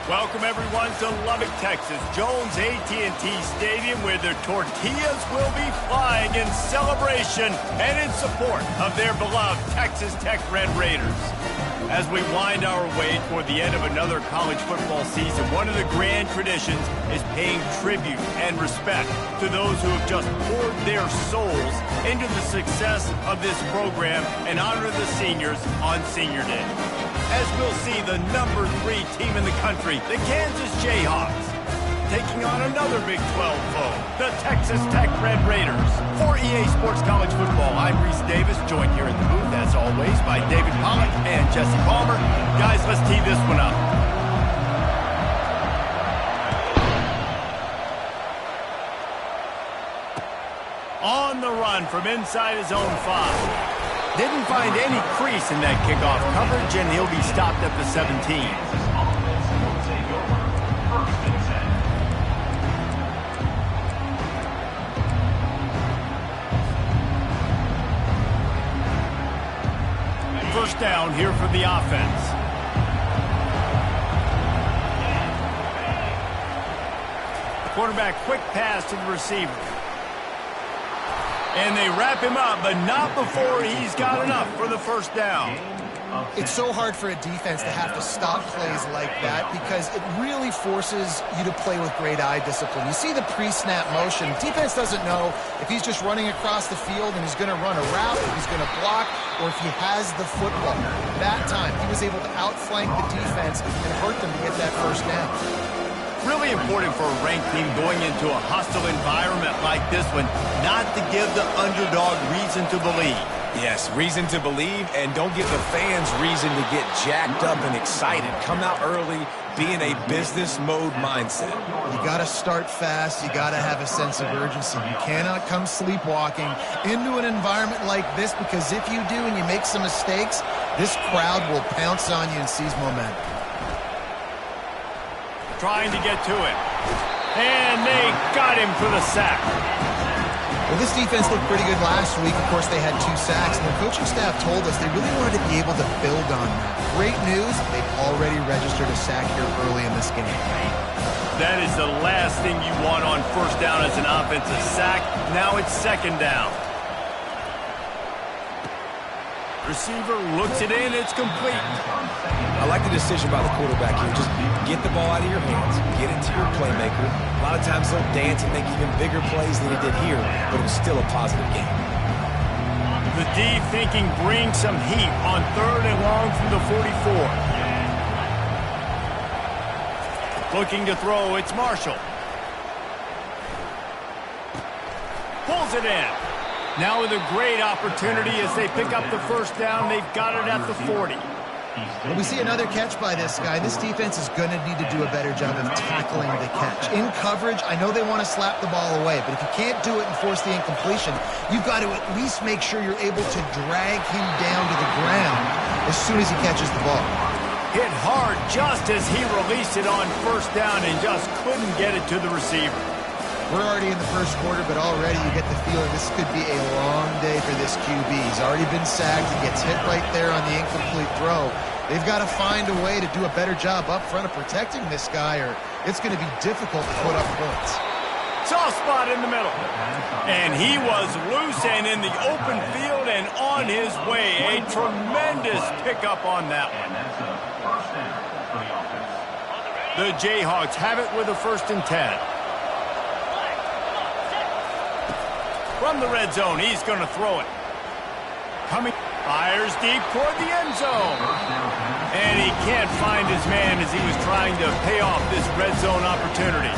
Welcome everyone to Lubbock, Texas, Jones AT&T Stadium, where their tortillas will be flying in celebration and in support of their beloved Texas Tech Red Raiders. As we wind our way toward the end of another college football season, one of the grand traditions is paying tribute and respect to those who have just poured their souls into the success of this program and honor the seniors on Senior Day. As we'll see the number 3 team in the country, the Kansas Jayhawks, taking on another Big 12 foe, the Texas Tech Red Raiders. For EA Sports College Football, I'm Reese Davis, joined here in the booth, as always, by David Pollack and Jesse Palmer. Guys, let's tee this one up. On the run from inside his own 5. Didn't find any crease in that kickoff coverage, and he'll be stopped at the 17. First down here for the offense. Quarterback quick pass to the receiver. And they wrap him up, but not before he's got enough for the first down. It's so hard for a defense to have to stop plays like that because it really forces you to play with great eye discipline. You see the pre-snap motion. Defense doesn't know if he's just running across the field and he's going to run a route, if he's going to block, or if he has the football. That time, he was able to outflank the defense and hurt them to get that first down. Really important for a ranked team going into a hostile environment like this one, not to give the underdog reason to believe. Yes, reason to believe, and don't give the fans reason to get jacked up and excited. Come out early, be in a business mode mindset. You got to start fast. You got to have a sense of urgency. You cannot come sleepwalking into an environment like this, because if you do and you make some mistakes, this crowd will pounce on you and seize momentum. Trying to get to it. And they got him for the sack. Well, this defense looked pretty good last week. Of course, they had 2 sacks, and the coaching staff told us they really wanted to be able to build on that. Great news, they've already registered a sack here early in this game. That is the last thing you want on first down as an offensive sack. Now it's second down. Receiver looks it in, it's complete. I like the decision by the quarterback here. Just get the ball out of your hands, get it to your playmaker. A lot of times they'll dance and make even bigger plays than he did here, but it was still a positive game. The D thinking bring some heat on 3rd and long from the 44. Looking to throw, it's Marshall. Pulls it in. Now with a great opportunity as they pick up the first down. They've got it at the 40. Well, we see another catch by this guy. This defense is going to need to do a better job of tackling the catch. In coverage, I know they want to slap the ball away, but if you can't do it and force the incompletion, you've got to at least make sure you're able to drag him down to the ground as soon as he catches the ball. Hit hard just as he released it on first down and just couldn't get it to the receiver. We're already in the first quarter, but already you get the feeling this could be a long day for this QB. He's already been sacked. He gets hit right there on the incomplete throw. They've got to find a way to do a better job up front of protecting this guy, or it's going to be difficult to put up points. Soft spot in the middle. And he was loose and in the open field and on his way. A tremendous pickup on that one. The Jayhawks have it with a 1st and 10. From the red zone, he's going to throw it. Fires deep toward the end zone. And he can't find his man as he was trying to pay off this red zone opportunity.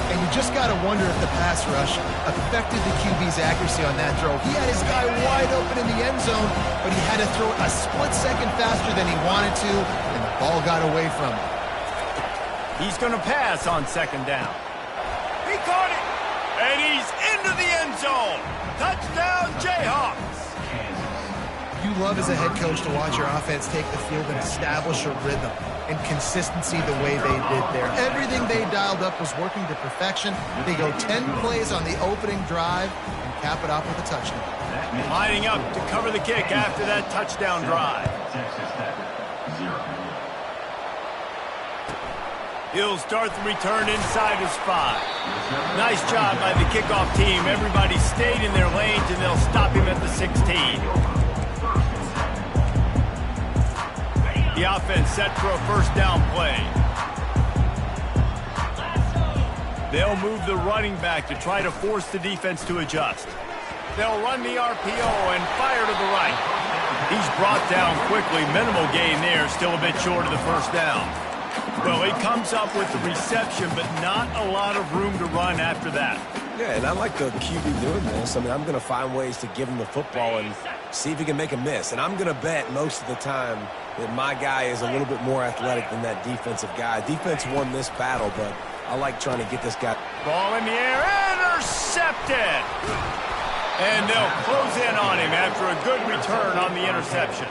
And you just got to wonder if the pass rush affected the QB's accuracy on that throw. He had his guy wide open in the end zone, but he had to throw it a split second faster than he wanted to, and the ball got away from him. He's going to pass on 2nd down. He caught it, and he's into the end zone. Touchdown, Jayhawks. You love as a head coach to watch your offense take the field and establish a rhythm and consistency the way they did there. Everything they dialed up was working to perfection. They go 10 plays on the opening drive and cap it off with a touchdown. Lining up to cover the kick after that touchdown drive. He'll start the return inside his 5. Nice job by the kickoff team. Everybody stayed in their lanes, and they'll stop him at the 16. The offense set for a first down play. They'll move the running back to try to force the defense to adjust. They'll run the RPO and fire to the right. He's brought down quickly. Minimal gain there, still a bit short of the first down. Well, he comes up with the reception, but not a lot of room to run after that. Yeah, and I like the QB doing this. I mean, I'm going to find ways to give him the football and see if he can make a miss. And I'm going to bet most of the time that my guy is a little bit more athletic than that defensive guy. Defense won this battle, but I like trying to get this guy. Ball in the air, intercepted! And they'll close in on him after a good return on the interception.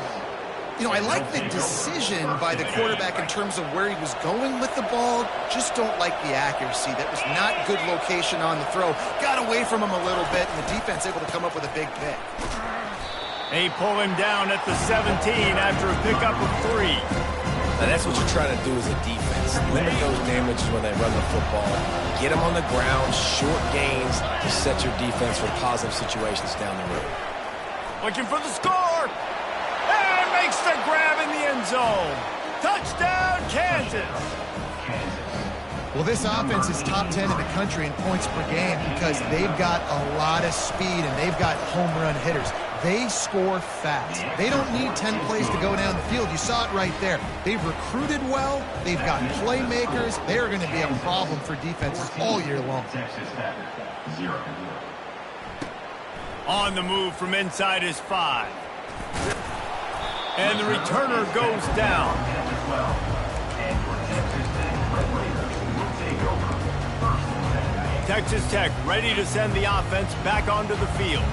You know, I like the decision by the quarterback in terms of where he was going with the ball. Just don't like the accuracy. That was not good location on the throw. Got away from him a little bit, and the defense able to come up with a big pick. They pull him down at the 17 after a pickup of 3. Now that's what you're trying to do as a defense. Limit those damages when they run the football. Get them on the ground, short gains to set your defense for positive situations down the road. Looking for the score. And makes the grab in the end zone. Touchdown, Kansas. Well, this offense is top 10 in the country in points per game because they've got a lot of speed and they've got home run hitters. They score fast. They don't need 10 plays to go down the field. You saw it right there. They've recruited well. They've got playmakers. They're going to be a problem for defenses all year long. On the move from inside his 5. And the returner goes down. Texas Tech ready to send the offense back onto the field.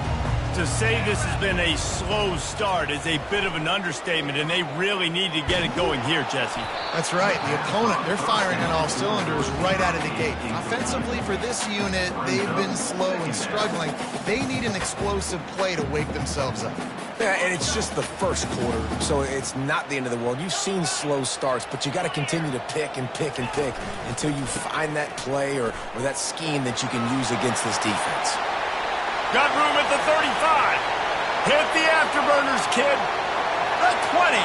To say this has been a slow start is a bit of an understatement, and they really need to get it going here, Jesse. That's right. The opponent, they're firing on all cylinders right out of the gate. Offensively for this unit, they've been slow and struggling. They need an explosive play to wake themselves up. Yeah, and it's just the first quarter, so it's not the end of the world. You've seen slow starts, but you got to continue to pick and pick and pick until you find that play or that scheme that you can use against this defense. Got room at the 35. Hit the afterburners, kid. The 20.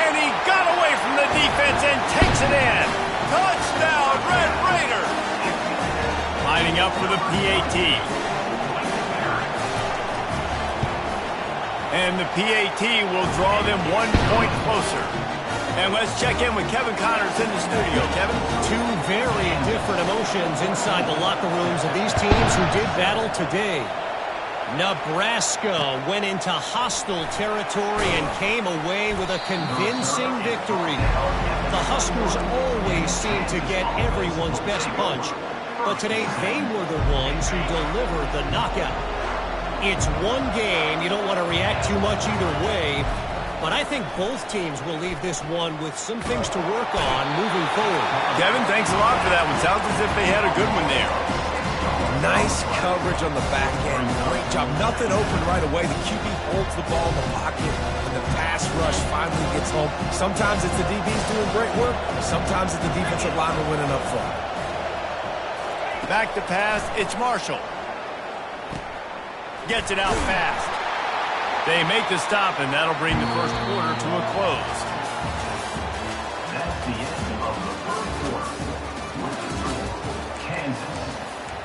And he got away from the defense and takes it in. Touchdown, Red Raiders. Lining up for the PAT. And the PAT will draw them 1 point closer. And let's check in with Kevin Connors in the studio. Kevin? Two very different emotions inside the locker rooms of these teams who did battle today. Nebraska went into hostile territory and came away with a convincing victory. The Huskers always seem to get everyone's best punch, but today they were the ones who delivered the knockout. It's one game. You don't want to react too much either way. But I think both teams will leave this one with some things to work on moving forward. Kevin, thanks a lot for that one. Sounds as if they had a good one there. Nice coverage on the back end. Great job. Nothing open right away. The QB holds the ball in the pocket, and the pass rush finally gets home. Sometimes it's the DBs doing great work. Sometimes it's the defensive lineman winning up front. Back to pass. It's Marshall. Gets it out fast. They make the stop, and that'll bring the first quarter to a close. That's the end of the first quarter. Kansas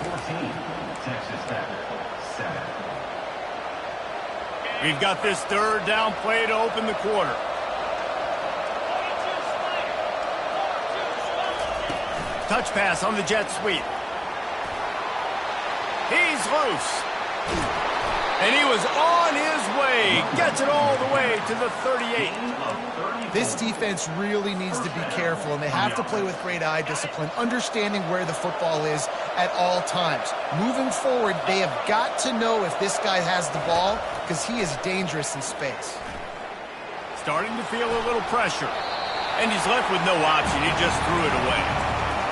14, Texas Tech 7. We've got this third down play to open the quarter. Touch pass on the jet sweep. He's loose. And he was on his way. Gets it all the way to the 38. This defense really needs to be careful, and they have to play with great eye discipline, understanding where the football is at all times. Moving forward, they have got to know if this guy has the ball, because he is dangerous in space. Starting to feel a little pressure. And he's left with no option. He just threw it away.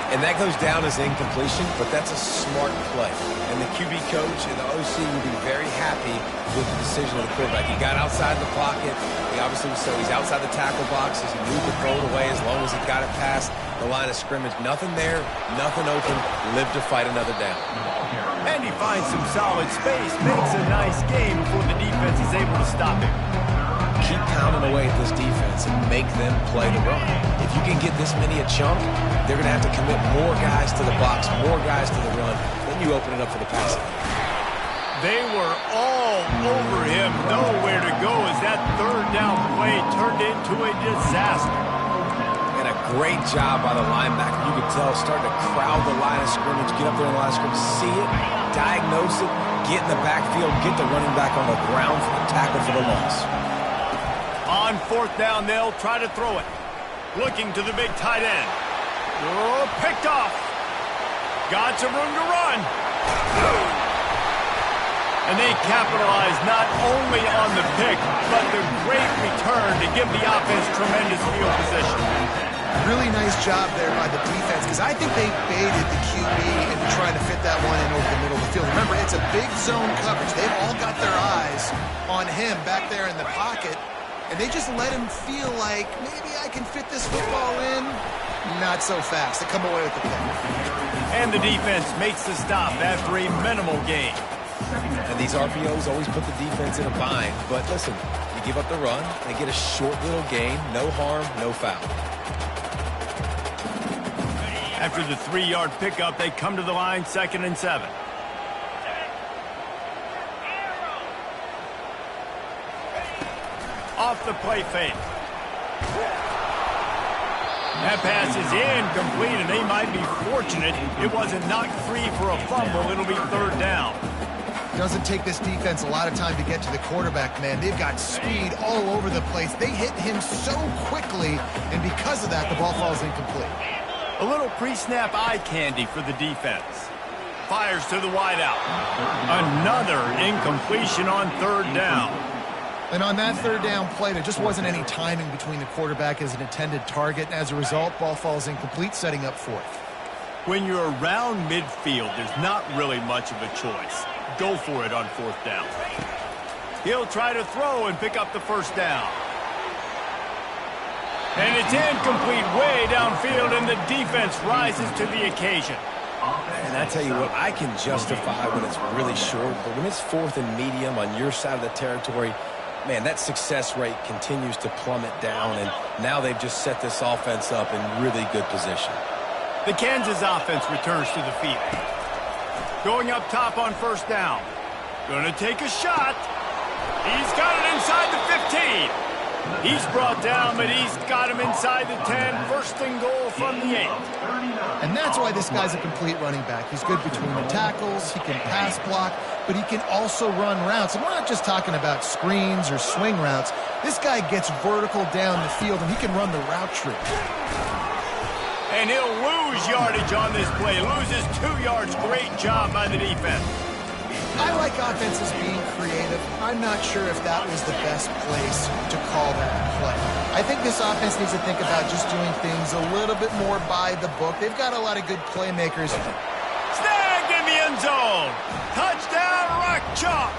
And that goes down as incompletion, but that's a smart play. And the QB coach and the OC will be very happy with the decision of the quarterback. He got outside the pocket. He obviously, so he's outside the tackle box as he moved the throw away as long as he got it past the line of scrimmage. Nothing there, nothing open. Live to fight another down. And he finds some solid space, makes a nice game before the defense is able to stop him. Keep pounding away at this defense and make them play the run. If you can get this many a chunk, they're going to have to commit more guys to the box, more guys to the run. Then you open it up for the passing. They were all over him, nowhere to go as that third down play turned into a disaster. And a great job by the linebacker. You could tell starting to crowd the line of scrimmage, get up there in the line of scrimmage, see it, diagnose it, get in the backfield, get the running back on the ground for the tackle for the loss. On fourth down, they'll try to throw it. Looking to the big tight end. Oh, picked off. Got some room to run. And they capitalize not only on the pick, but the great return to give the offense tremendous field position. Really nice job there by the defense, because I think they baited the QB into trying to fit that one in over the middle of the field. Remember, it's a big zone coverage. They've all got their eyes on him back there in the pocket, and they just let him feel like, maybe I can fit this football in. Not so fast. They come away with the pick. And the defense makes the stop after a minimal gain. And these RPOs always put the defense in a bind. But listen, you give up the run, they get a short little gain, no harm, no foul. After the 3-yard pickup, they come to the line, 2nd and 7. Off the play fake. That pass is incomplete, and they might be fortunate it wasn't knocked free for a fumble. It'll be 3rd down. Doesn't take this defense a lot of time to get to the quarterback, man. They've got speed all over the place. They hit him so quickly, and because of that, the ball falls incomplete. A little pre-snap eye candy for the defense. Fires to the wideout. Another incompletion on 3rd down. And on that 3rd down play, there just wasn't any timing between the quarterback as an intended target. And as a result, ball falls incomplete, setting up 4th. When you're around midfield, there's not really much of a choice. Go for it on 4th down. He'll try to throw and pick up the 1st down. And it's incomplete way downfield, and the defense rises to the occasion. And I tell you what, I can justify when it's really short, but when it's 4th and medium on your side of the territory, man, that success rate continues to plummet down, and now they've just set this offense up in really good position. The Kansas offense returns to the field. Going up top on 1st down. Going to take a shot. He's got it inside the 15. He's brought down, but he's got him inside the 10. 1st and goal from the 8. And that's why this guy's a complete running back. He's good between the tackles, he can pass block, but he can also run routes. And we're not just talking about screens or swing routes. This guy gets vertical down the field, and he can run the route tree. And he'll lose yardage on this play. Loses 2 yards. Great job by the defense. I like offenses being creative. I'm not sure if that was the best place to call that play. I think this offense needs to think about just doing things a little bit more by the book. They've got a lot of good playmakers. Snagged in the end zone. Touchdown, Rock Chalk.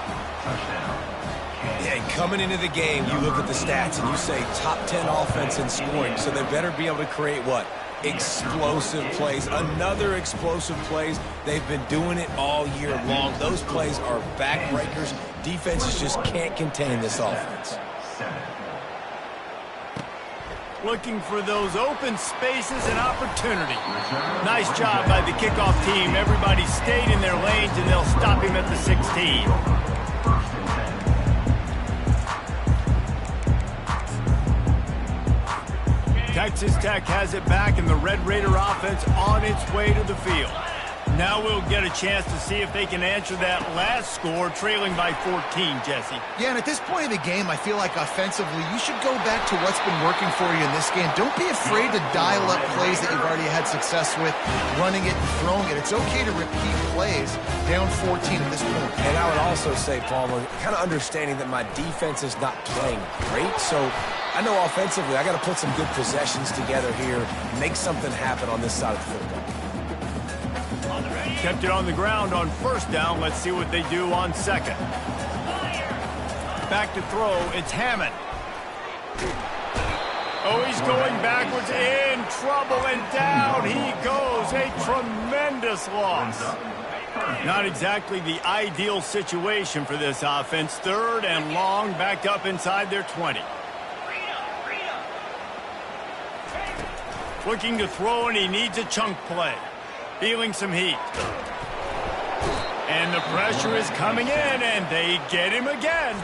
Yeah, and coming into the game, you look at the stats and you say top 10 offense in scoring, so they better be able to create what? Explosive plays. Another explosive plays. They've been doing it all year long. Those plays are backbreakers. Defenses just can't contain this offense. Looking for those open spaces and opportunity. Nice job by the kickoff team. Everybody stayed in their lanes, and they'll stop him at the 16. Texas Tech has it back, and the Red Raider offense on its way to the field. Now we'll get a chance to see if they can answer that last score, trailing by 14, Jesse. Yeah, and at this point of the game, I feel like offensively, you should go back to what's been working for you in this game. Don't be afraid to dial up plays that you've already had success with, running it and throwing it. It's okay to repeat plays down 14 at this point. And I would also say, Palmer, kind of understanding that my defense is not playing great, so I know offensively I got to put some good possessions together here, make something happen on this side of the football. Kept it on the ground on first down. Let's see what they do on second. Back to throw. It's Hammond. Oh, he's going backwards, in trouble, and down he goes. A tremendous loss. Not exactly the ideal situation for this offense. 3rd and long, backed up inside their 20. Looking to throw, and he needs a chunk play. Feeling some heat. And the pressure is coming in, and they get him again.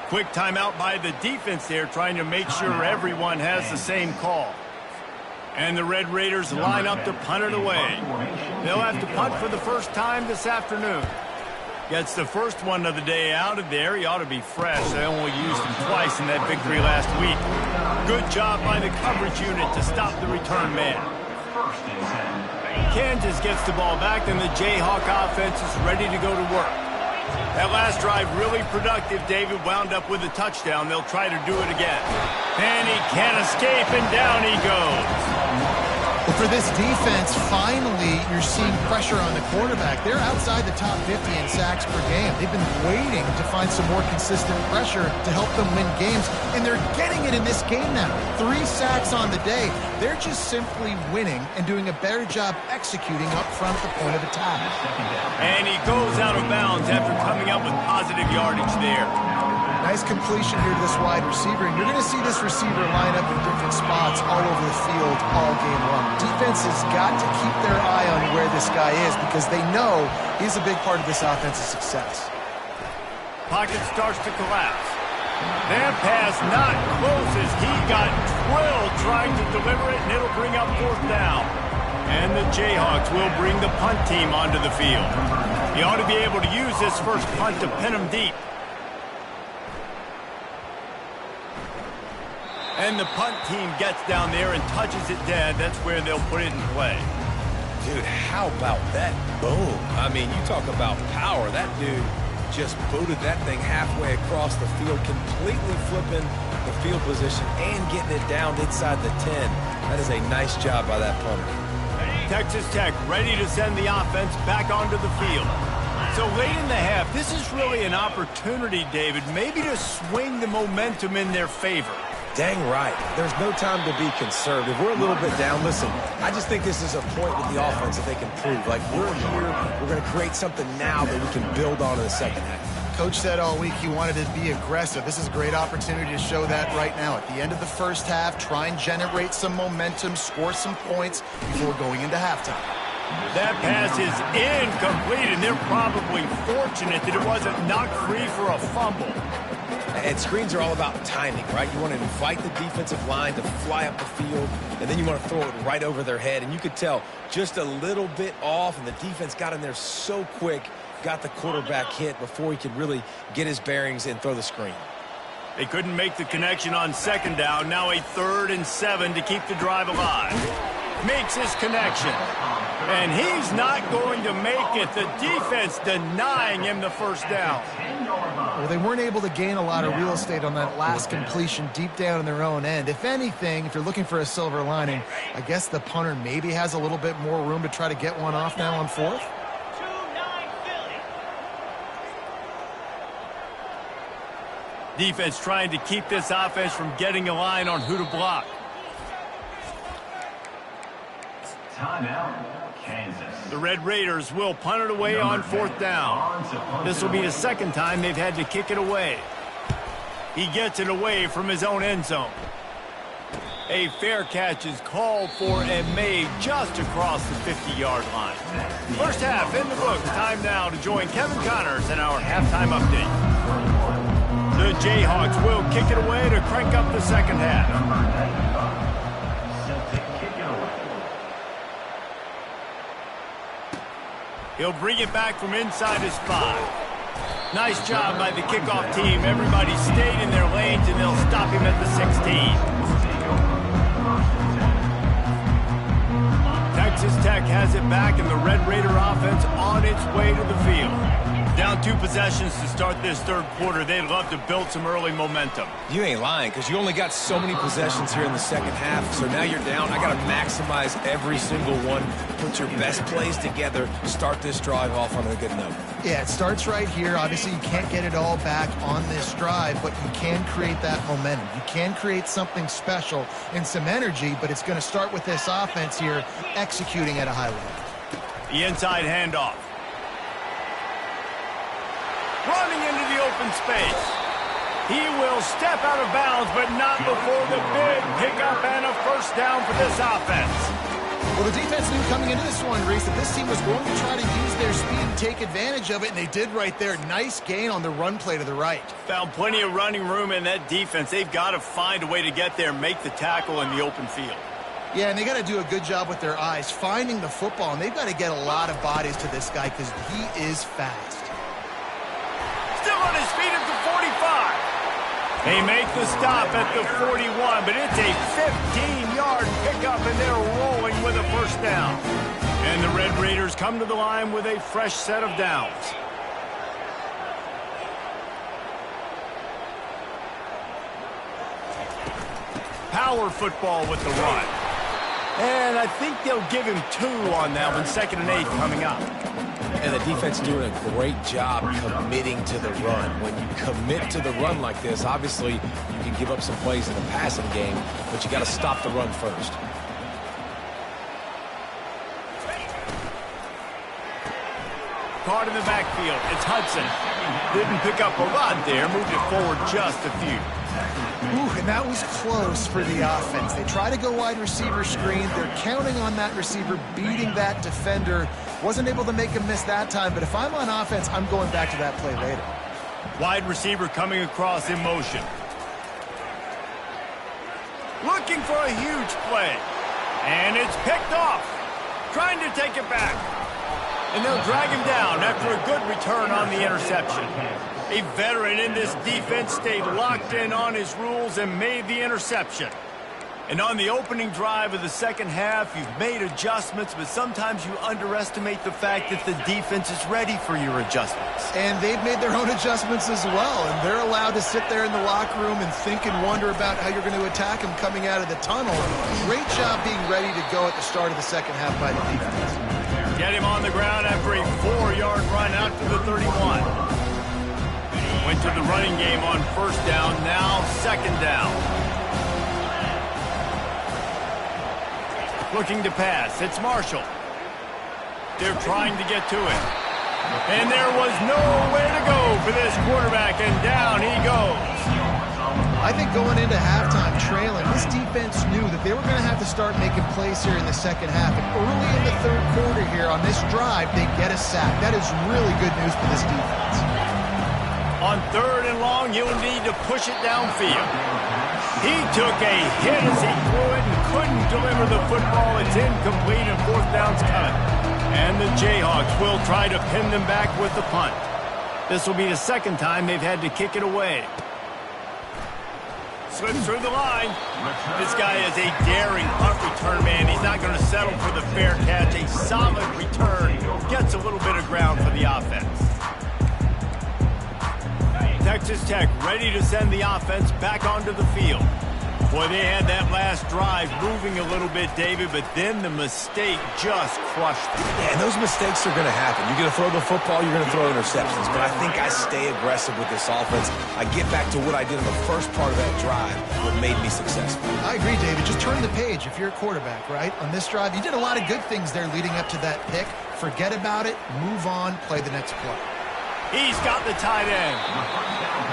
Quick timeout by the defense there, trying to make sure everyone has the same call. And the Red Raiders line up to punt it away. They'll have to punt for the first time this afternoon. Gets the first one of the day out of there. He ought to be fresh. They only used him twice in that victory last week. Good job by the coverage unit to stop the return man. Kansas gets the ball back, and the Jayhawk offense is ready to go to work. That last drive really productive. David wound up with a touchdown. They'll try to do it again. And he can't escape, and down he goes. Well, for this defense, finally, you're seeing pressure on the quarterback. They're outside the top 50 in sacks per game. They've been waiting to find some more consistent pressure to help them win games, and they're getting it in this game now. 3 sacks on the day. They're just simply winning and doing a better job executing up front at the point of attack. And he goes out of bounds after coming up with positive yardage there. Nice completion here to this wide receiver, and you're going to see this receiver line up in different spots all over the field all game long. Defense has got to keep their eye on where this guy is because they know he's a big part of this offense's success. Pocket starts to collapse. That pass not close as he got drilled trying to deliver it, and it'll bring up 4th down. And the Jayhawks will bring the punt team onto the field. He ought to be able to use this first punt to pin him deep. And the punt team gets down there and touches it dead. That's where they'll put it in play. Dude, how about that boom? I mean, you talk about power. That dude just booted that thing halfway across the field, completely flipping the field position and getting it down inside the 10. That is a nice job by that punter. Texas Tech ready to send the offense back onto the field. So late in the half, this is really an opportunity, David, maybe to swing the momentum in their favor. Dang right. There's no time to be conservative. We're a little bit down. Listen, I just think this is a point with the offense that they can prove. Like, we're here, we're going to create something now that we can build on in the second half. Coach said all week he wanted to be aggressive. This is a great opportunity to show that right now. At the end of the first half, try and generate some momentum, score some points before going into halftime. That pass is incomplete, and they're probably fortunate that it wasn't knocked free for a fumble. And screens are all about timing, right? You want to invite the defensive line to fly up the field, and then you want to throw it right over their head. And you could tell just a little bit off, and the defense got in there so quick, got the quarterback hit before he could really get his bearings and throw the screen. They couldn't make the connection on second down. Now a 3rd and 7 to keep the drive alive. Makes his connection. And he's not going to make it. The defense denying him the first down. Well, they weren't able to gain a lot of real estate on that last completion deep down in their own end. If anything, if you're looking for a silver lining, I guess the punter maybe has a little bit more room to try to get one off now on 4th. Defense trying to keep this offense from getting a line on who to block. Timeout, Kansas. The Red Raiders will punt it away on 4th down. This will be the second time they've had to kick it away. He gets it away from his own end zone. A fair catch is called for and made just across the 50-yard line. First half in the books. Time now to join Kevin Connors in our halftime update. The Jayhawks will kick it away to crank up the second half. He'll bring it back from inside his 5. Nice job by the kickoff team. Everybody stayed in their lanes, and they'll stop him at the 16. Texas Tech has it back, and the Red Raider offense on its way to the field. Down 2 possessions to start this third quarter. They'd love to build some early momentum. You ain't lying, because you only got so many possessions here in the second half. So now you're down. I got to maximize every single one. Put your best plays together. Start this drive off on a good note. Yeah, it starts right here. Obviously, you can't get it all back on this drive, but you can create that momentum. You can create something special and some energy, but it's going to start with this offense here executing at a high level. The inside handoff. Running into the open space. He will step out of bounds, but not before the big pickup and a first down for this offense. Well, the defense knew coming into this one, Reese, that this team was going to try to use their speed and take advantage of it, and they did right there. Nice gain on the run play to the right. Found plenty of running room in that defense. They've got to find a way to get there and make the tackle in the open field. Yeah, and they got to do a good job with their eyes, finding the football, and they've got to get a lot of bodies to this guy because he is fast. Still on his feet at the 45. They make the stop at the 41, but it's a 15-yard pickup, and they're rolling with a first down. And the Red Raiders come to the line with a fresh set of downs. Power football with the run. And I think they'll give him 2 on that one, 2nd and 8 coming up. And the defense doing a great job committing to the run. When you commit to the run like this, obviously you can give up some plays in the passing game, but you got to stop the run first. Caught in the backfield. It's Hudson. Didn't pick up a lot there. Moved it forward just a few. Ooh, and that was close for the offense. They try to go wide receiver screen. They're counting on that receiver beating that defender. Wasn't able to make him miss that time, but if I'm on offense, I'm going back to that play later. Wide receiver coming across in motion. Looking for a huge play. And it's picked off. Trying to take it back. And they'll drag him down after a good return on the interception. A veteran in this defense stayed locked in on his rules and made the interception. And on the opening drive of the second half, you've made adjustments, but sometimes you underestimate the fact that the defense is ready for your adjustments. And they've made their own adjustments as well, and they're allowed to sit there in the locker room and think and wonder about how you're going to attack them coming out of the tunnel. Great job being ready to go at the start of the second half by the defense. Get him on the ground after a 4-yard run out to the 31. Went to the running game on first down, now second down. Looking to pass, it's Marshall. They're trying to get to it. And there was nowhere to go for this quarterback, and down he goes. I think going into halftime trailing, this defense knew that they were going to have to start making plays here in the second half. And early in the third quarter here on this drive, they get a sack. That is really good news for this defense. On 3rd and long, he'll need to push it downfield. He took a hit as he threw it and couldn't deliver the football. It's incomplete and 4th down's cut. And the Jayhawks will try to pin them back with the punt. This will be the second time they've had to kick it away. Slips through the line. This guy is a daring punt return man. He's not going to settle for the fair catch. A solid return. Gets a little bit of ground for the offense. Texas Tech ready to send the offense back onto the field. Boy, they had that last drive moving a little bit, David, but then the mistake just crushed them. Yeah, and those mistakes are going to happen. You're going to throw the football, you're going to throw interceptions. But I think I stay aggressive with this offense. I get back to what I did in the first part of that drive, what made me successful. I agree, David. Just turn the page if you're a quarterback, right? On this drive, you did a lot of good things there leading up to that pick. Forget about it, move on, play the next play. He's got the tight end.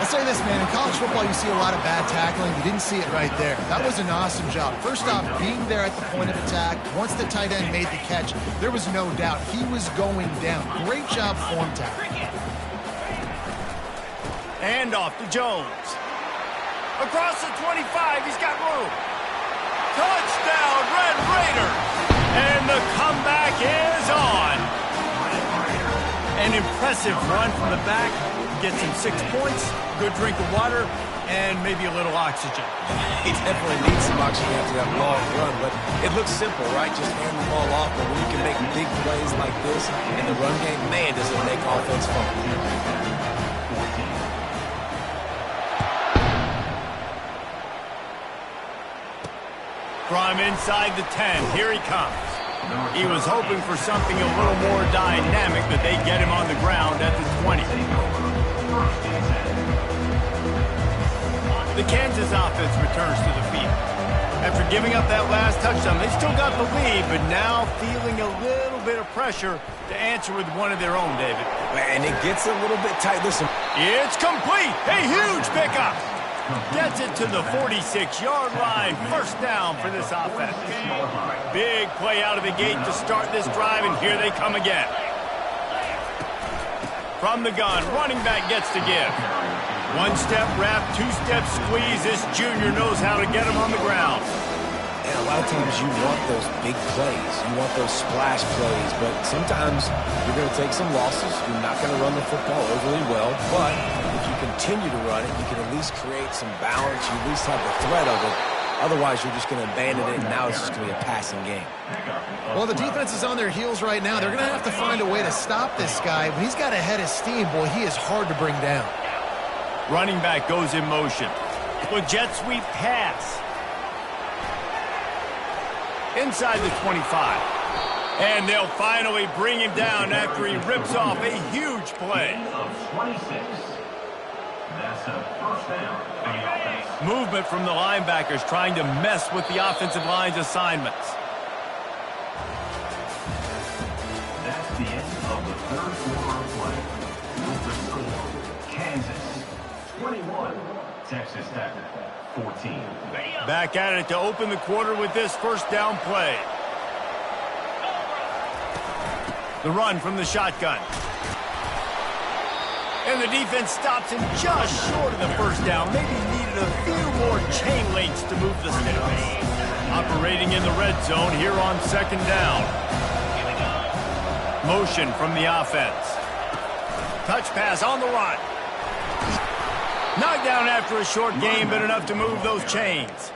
I'll say this, man. In college football, you see a lot of bad tackling. You didn't see it right there. That was an awesome job. First off, being there at the point of attack. Once the tight end made the catch, there was no doubt he was going down. Great job form tackling. And off to Jones. Across the 25, he's got room. Touchdown, Red Raiders. And the comeback is on. An impressive run from the back. Gets him 6 points. Good drink of water. and maybe a little oxygen. He definitely needs some oxygen after that long run, but it looks simple, right? Just hand the ball off, but when you can make big plays like this in the run game, man, does it make offense fun. From inside the 10, here he comes. He was hoping for something a little more dynamic, but they get him on the ground at the 20. The Kansas offense returns to the field. After giving up that last touchdown, they still got the lead, but now feeling a little bit of pressure to answer with one of their own, David. And it gets a little bit tight. Listen. It's complete. A huge pickup. Gets it to the 46-yard line. First down for this offense. Big play out of the gate to start this drive, and here they come again. From the gun, running back gets to give. One-step wrap, two-step squeeze. This junior knows how to get him on the ground. And a lot of times you want those big plays. You want those splash plays, but sometimes you're going to take some losses. You're not going to run the football overly well, but if you continue to run it, you can at least create some balance. You at least have the threat of it. Otherwise, you're just going to abandon it, and now it's just going to be a passing game. Well, the defense is on their heels right now. They're going to have to find a way to stop this guy. When he's got a head of steam, boy, he is hard to bring down. Running back goes in motion. With jet sweep pass. Inside the 25. And they'll finally bring him down after he rips off a huge play. That's a first down for the offense. Movement from the linebackers trying to mess with the offensive line's assignments. That's the end of the third quarter of play. With the score, Kansas 21, Texas Tech 14. Back at it to open the quarter with this first down play. The run from the shotgun. And the defense stops him just short of the first down. Maybe needed a few more chain links to move the sticks. Operating in the red zone here on second down. Motion from the offense. Touch pass on the run. Knocked down after a short game, but enough to move those chains.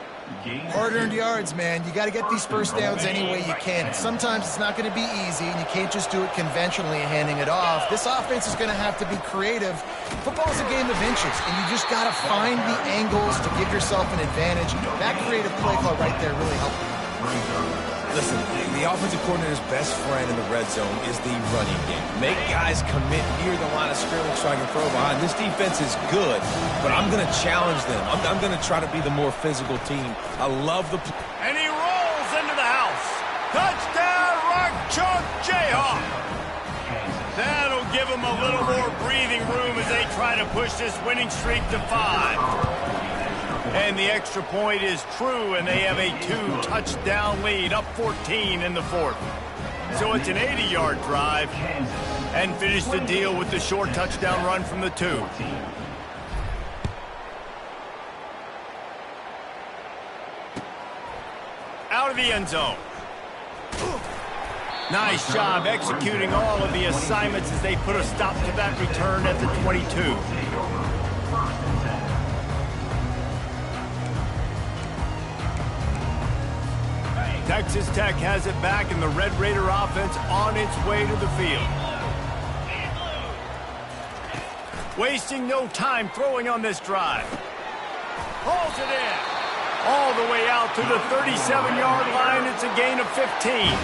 Hard-earned yards, man. You got to get these first downs any way you can. Sometimes it's not going to be easy, and you can't just do it conventionally handing it off. This offense is going to have to be creative. Football's a game of inches, and you just got to find the angles to give yourself an advantage. That creative play call right there really helped you. Listen, the offensive coordinator's best friend in the red zone is the running game. Make guys commit near the line of scrimmage so I can throw behind. This defense is good, but I'm going to challenge them. I'm going to try to be the more physical team. I love the... And he rolls into the house. Touchdown, Rock Chalk Jayhawk. That'll give him a little more breathing room as they try to push this winning streak to 5. And the extra point is true, and they have a 2-touchdown lead, up 14 in the fourth. So it's an 80-yard drive, and finish the deal with the short touchdown run from the 2. Out of the end zone. Nice job executing all of the assignments as they put a stop to that return at the 22. Texas Tech has it back, and the Red Raider offense on its way to the field. Wasting no time throwing on this drive. Hauls it in. All the way out to the 37-yard line. It's a gain of 15.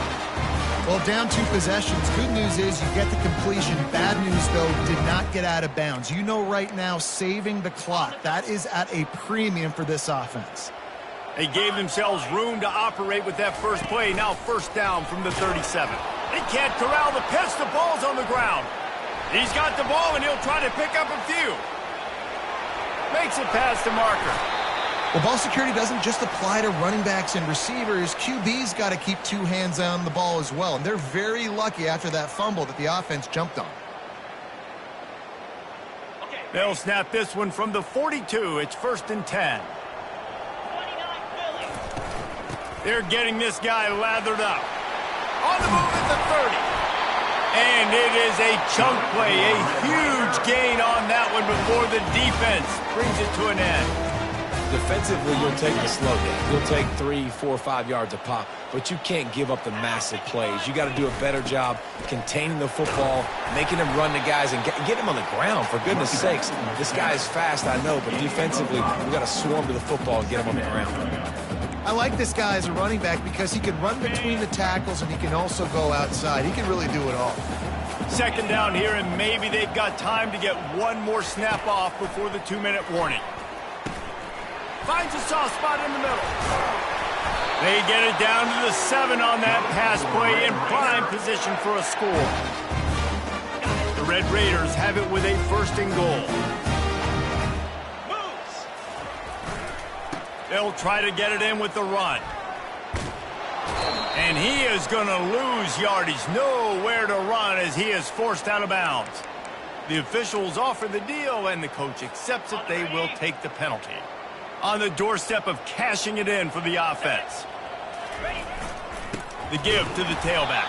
Well, down 2 possessions. Good news is you get the completion. Bad news, though, did not get out of bounds. You know right now, saving the clock. That is at a premium for this offense. They gave themselves room to operate with that first play. Now first down from the 37. They can't corral the pitch. The ball's on the ground. He's got the ball, and he'll try to pick up a few. Makes it past the marker. Well, ball security doesn't just apply to running backs and receivers. QB's got to keep 2 hands on the ball as well. And they're very lucky after that fumble that the offense jumped on. They'll snap this one from the 42. It's 1st and 10. They're getting this guy lathered up. On the move at the 30. And it is a chunk play, a huge gain on that one before the defense brings it to an end. Defensively, you'll take the slow down. You'll take 3, 4, 5 yards a pop, but you can't give up the massive plays. You got to do a better job containing the football, making them run the guys, and get them on the ground, for goodness sakes. This guy is fast, I know, but defensively, we got to swarm to the football and get him on the ground. I like this guy as a running back because he can run between the tackles and he can also go outside. He can really do it all. Second down here, and maybe they've got time to get one more snap off before the 2-minute warning. Finds a soft spot in the middle. They get it down to the 7 on that pass play in prime position for a score. The Red Raiders have it with a 1st and goal. They'll try to get it in with the run. And he is going to lose yardage. Nowhere to run as he is forced out of bounds. The officials offer the deal, and the coach accepts it. They will take the penalty. On the doorstep of cashing it in for the offense. The give to the tailback.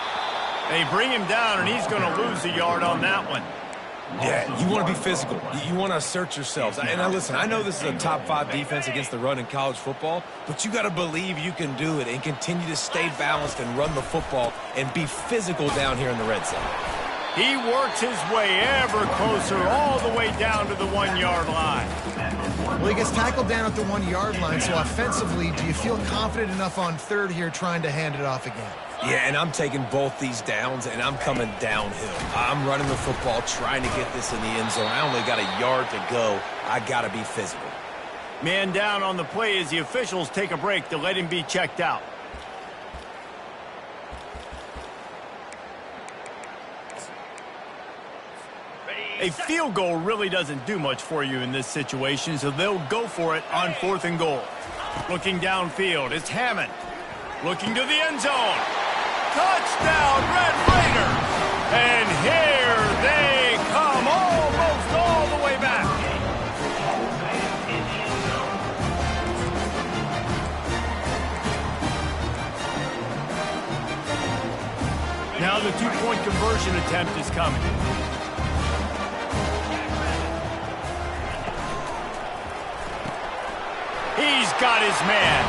They bring him down, and he's going to lose a yard on that one. Yeah, you want to be physical. You want to assert yourselves. And now listen, I know this is a top 5 defense against the run in college football, but you got to believe you can do it and continue to stay balanced and run the football and be physical down here in the red zone. He works his way ever closer all the way down to the 1-yard line. Well, he gets tackled down at the 1-yard line, so offensively, do you feel confident enough on 3rd here trying to hand it off again? Yeah, and I'm taking both these downs, and I'm coming downhill. I'm running the football, trying to get this in the end zone. I only got a yard to go. I got to be physical. Man down on the play as the officials take a break to let him be checked out. A field goal really doesn't do much for you in this situation, so they'll go for it on 4th and goal. Looking downfield, it's Hammond. Looking to the end zone. Touchdown, Red Raiders! And here they come, almost all the way back. Now the 2-point conversion attempt is coming. He's got his man.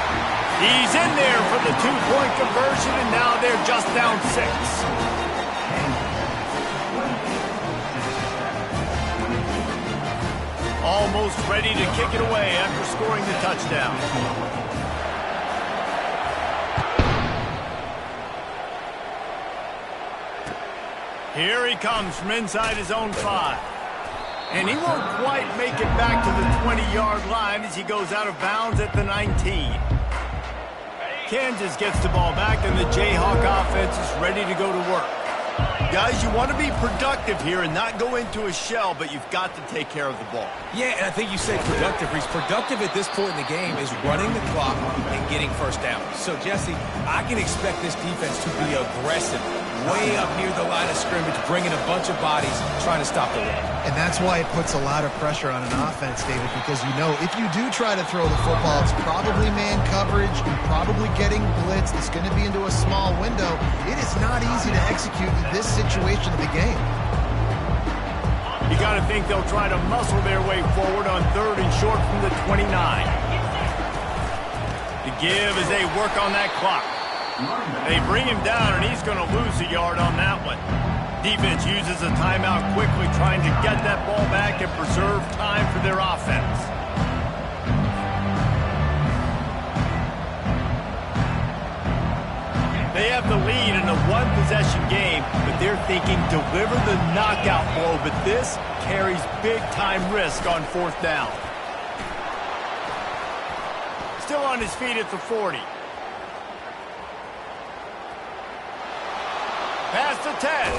He's in there for the 2-point conversion, and now they're just down 6. Almost ready to kick it away after scoring the touchdown. Here he comes from inside his own 5. And he won't quite make it back to the 20-yard line as he goes out of bounds at the 19. Kansas gets the ball back, and the Jayhawk offense is ready to go to work. Guys, you want to be productive here and not go into a shell, but you've got to take care of the ball. Yeah, and I think you say productive, Reese. Productive at this point in the game is running the clock and getting 1st down. So, Jesse, I can expect this defense to be aggressive, way up near the line of scrimmage, bringing a bunch of bodies, trying to stop the run. And that's why it puts a lot of pressure on an offense, David, because you know if you do try to throw the football, it's probably man coverage, you're probably getting blitzed, it's going to be into a small window. It is not easy to execute in this situation of the game. You got to think they'll try to muscle their way forward on 3rd and short from the 29. The give as they work on that clock. They bring him down, and he's going to lose a yard on that one. Defense uses a timeout quickly, trying to get that ball back and preserve time for their offense. They have the lead in a 1-possession game, but they're thinking deliver the knockout blow, but this carries big-time risk on 4th down. Still on his feet at the 40. Past the 10.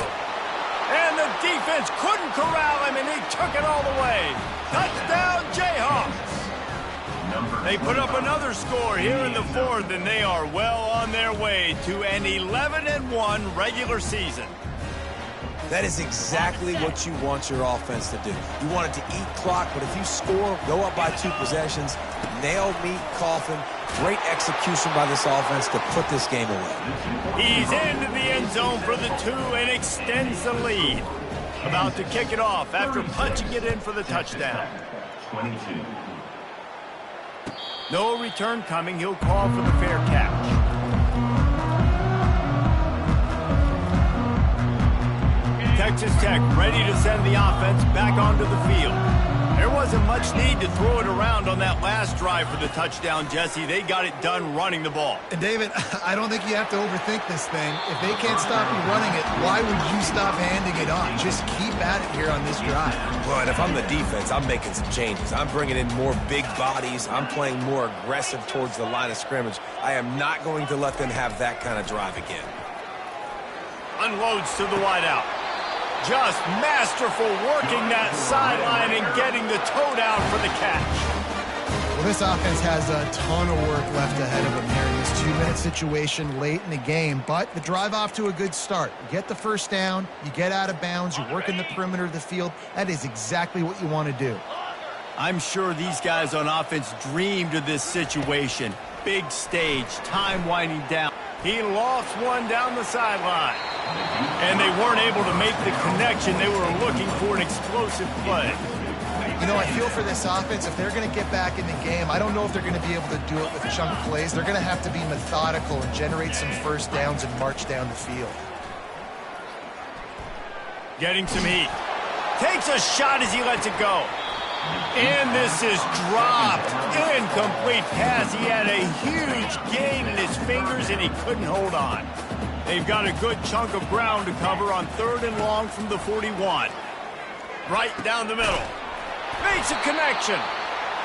And the defense couldn't corral him, and he took it all the way. Touchdown, Jayhawks. They put up another score here in the 4th, and they are well on their way to an 11-1 regular season. That is exactly what you want your offense to do. You want it to eat clock, but if you score, go up by 2 possessions, nail, meet, coffin. Great execution by this offense to put this game away. He's into the end zone for the 2 and extends the lead. About to kick it off after punching it in for the touchdown. 22. No return coming. He'll call for the fair catch. Texas Tech ready to send the offense back onto the field. There wasn't much need to throw it around on that last drive for the touchdown, Jesse. They got it done running the ball. And David, I don't think you have to overthink this thing. If they can't stop you running it, why would you stop handing it on? Just keep at it here on this drive. Well, and if I'm the defense, I'm making some changes. I'm bringing in more big bodies. I'm playing more aggressive towards the line of scrimmage. I am not going to let them have that kind of drive again. Unloads to the wideout. Just masterful working that sideline and getting the toe down for the catch. Well, this offense has a ton of work left ahead of them here in this 2-minute situation late in the game, but the drive off to a good start. You get the first down, you get out of bounds, you work in the perimeter of the field. That is exactly what you want to do. I'm sure these guys on offense dreamed of this situation. Big stage, time winding down. He lofts one down the sideline. And they weren't able to make the connection. They were looking for an explosive play. You know, I feel for this offense, if they're going to get back in the game, I don't know if they're going to be able to do it with chunk plays. They're going to have to be methodical and generate some first downs and march down the field. Getting some heat. Takes a shot as he lets it go. And this is dropped. Incomplete pass. He had a huge gain in his fingers and he couldn't hold on. They've got a good chunk of ground to cover on 3rd and long from the 41. Right down the middle. Makes a connection.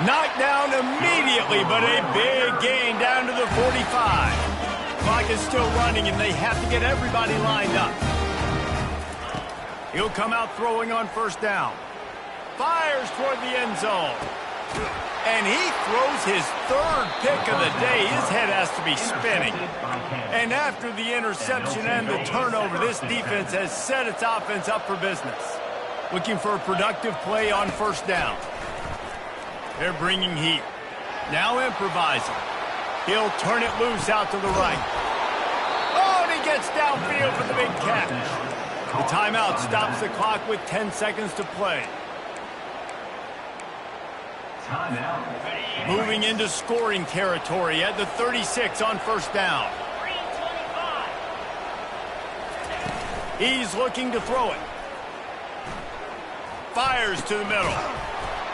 Knocked down immediately, but a big gain down to the 45. Clock is still running, and they have to get everybody lined up. He'll come out throwing on first down. Fires toward the end zone. And he throws his 3rd pick of the day. His head has to be spinning. And after the interception and the turnover, this defense has set its offense up for business. Looking for a productive play on first down. They're bringing heat. Now improvising. He'll turn it loose out to the right. Oh, and he gets downfield for the big catch. The timeout stops the clock with 10 seconds to play. Moving into scoring territory at the 36 on first down. He's looking to throw it. Fires to the middle.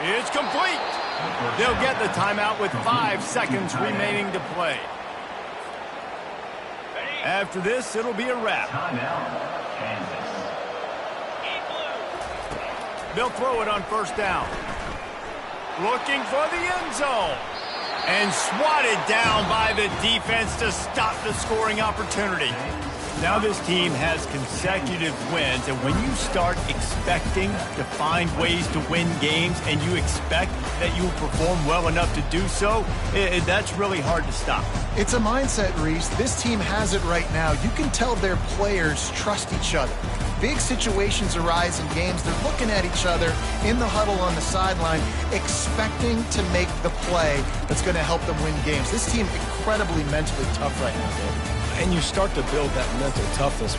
It's complete. They'll get the timeout with 5 seconds remaining to play. After this, it'll be a wrap. They'll throw it on first down. Looking for the end zone. And swatted down by the defense to stop the scoring opportunity. Now this team has consecutive wins, and when you start expecting to find ways to win games and you expect that you will perform well enough to do so, that's really hard to stop. It's a mindset, Reese. This team has it right now. You can tell their players trust each other. Big situations arise in games. They're looking at each other in the huddle on the sideline, expecting to make the play that's going to help them win games. This team incredibly mentally tough right now, David. And you start to build that mental toughness